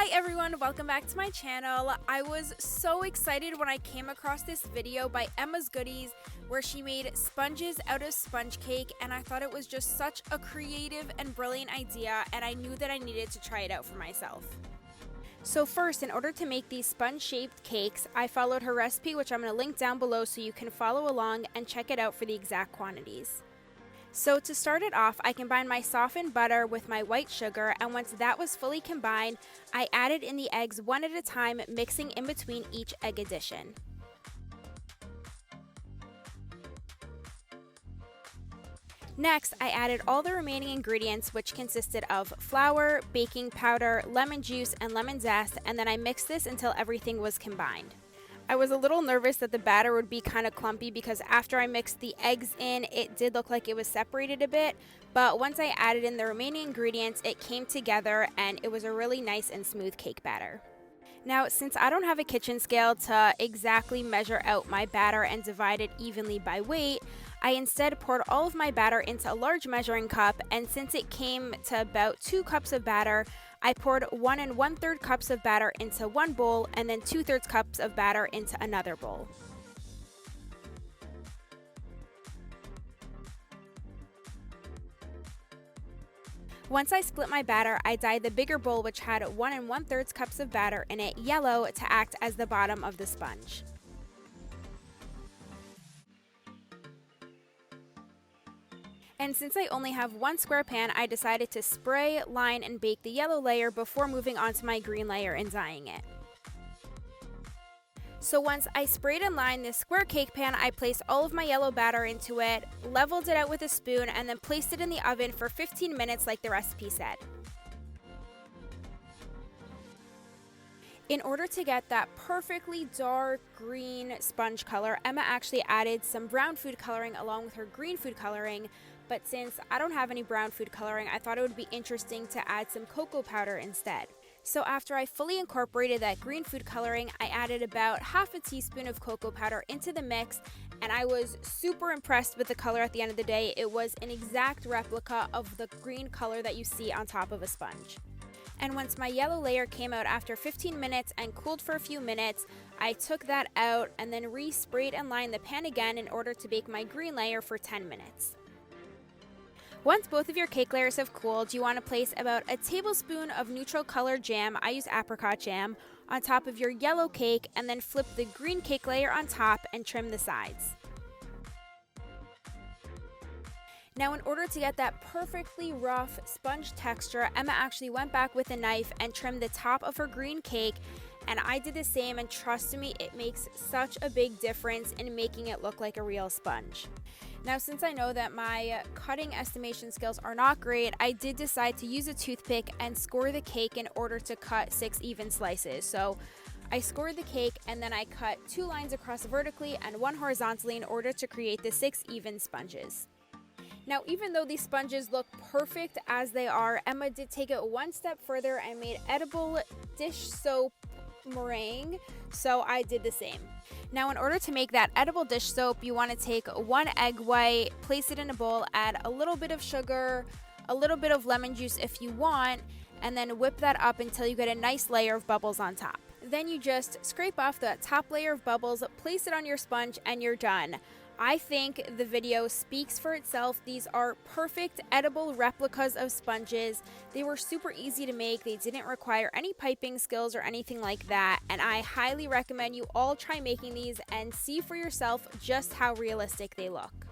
Hi everyone, welcome back to my channel. I was so excited when I came across this video by Emma's Goodies where she made sponges out of sponge cake, and I thought it was just such a creative and brilliant idea, and I knew that I needed to try it out for myself. So first, in order to make these sponge-shaped cakes, I followed her recipe, which I'm going to link down below so you can follow along and check it out for the exact quantities. So to start it off, I combined my softened butter with my white sugar, and once that was fully combined, I added in the eggs one at a time, mixing in between each egg addition. Next, I added all the remaining ingredients, which consisted of flour, baking powder, lemon juice, and lemon zest, and then I mixed this until everything was combined. I was a little nervous that the batter would be kind of clumpy because after I mixed the eggs in, it did look like it was separated a bit, but once I added in the remaining ingredients, it came together and it was a really nice and smooth cake batter. Now, since I don't have a kitchen scale to exactly measure out my batter and divide it evenly by weight, I instead poured all of my batter into a large measuring cup, and since it came to about 2 cups of batter, I poured 1 1/3 cups of batter into one bowl and then 2/3 cups of batter into another bowl. Once I split my batter, I dyed the bigger bowl, which had 1 1/3 cups of batter in it, yellow to act as the bottom of the sponge. And since I only have one square pan, I decided to spray, line, and bake the yellow layer before moving on to my green layer and dyeing it. So once I sprayed and lined this square cake pan, I placed all of my yellow batter into it, leveled it out with a spoon, and then placed it in the oven for 15 minutes like the recipe said. In order to get that perfectly dark green sponge color, Emma actually added some brown food coloring along with her green food coloring, but since I don't have any brown food coloring, I thought it would be interesting to add some cocoa powder instead. So after I fully incorporated that green food coloring, I added about half a teaspoon of cocoa powder into the mix, and I was super impressed with the color at the end of the day. It was an exact replica of the green color that you see on top of a sponge. And once my yellow layer came out after 15 minutes and cooled for a few minutes, I took that out and then re-sprayed and lined the pan again in order to bake my green layer for 10 minutes. Once both of your cake layers have cooled, you want to place about a tablespoon of neutral colored jam, I use apricot jam, on top of your yellow cake, and then flip the green cake layer on top and trim the sides. Now, in order to get that perfectly rough sponge texture, Emma actually went back with a knife and trimmed the top of her green cake, and I did the same, and trust me, it makes such a big difference in making it look like a real sponge. Now, since I know that my cutting estimation skills are not great, I did decide to use a toothpick and score the cake in order to cut 6 even slices. So I scored the cake and then I cut 2 lines across vertically and 1 horizontally in order to create the 6 even sponges. Now, even though these sponges look perfect as they are, Emma did take it one step further and made edible dish soap meringue, so I did the same. Now, in order to make that edible dish soap, you want to take 1 egg white, place it in a bowl, add a little bit of sugar, a little bit of lemon juice if you want, and then whip that up until you get a nice layer of bubbles on top. Then you just scrape off the top layer of bubbles, place it on your sponge, and you're done. I think the video speaks for itself. These are perfect edible replicas of sponges. They were super easy to make. They didn't require any piping skills or anything like that. And I highly recommend you all try making these and see for yourself just how realistic they look.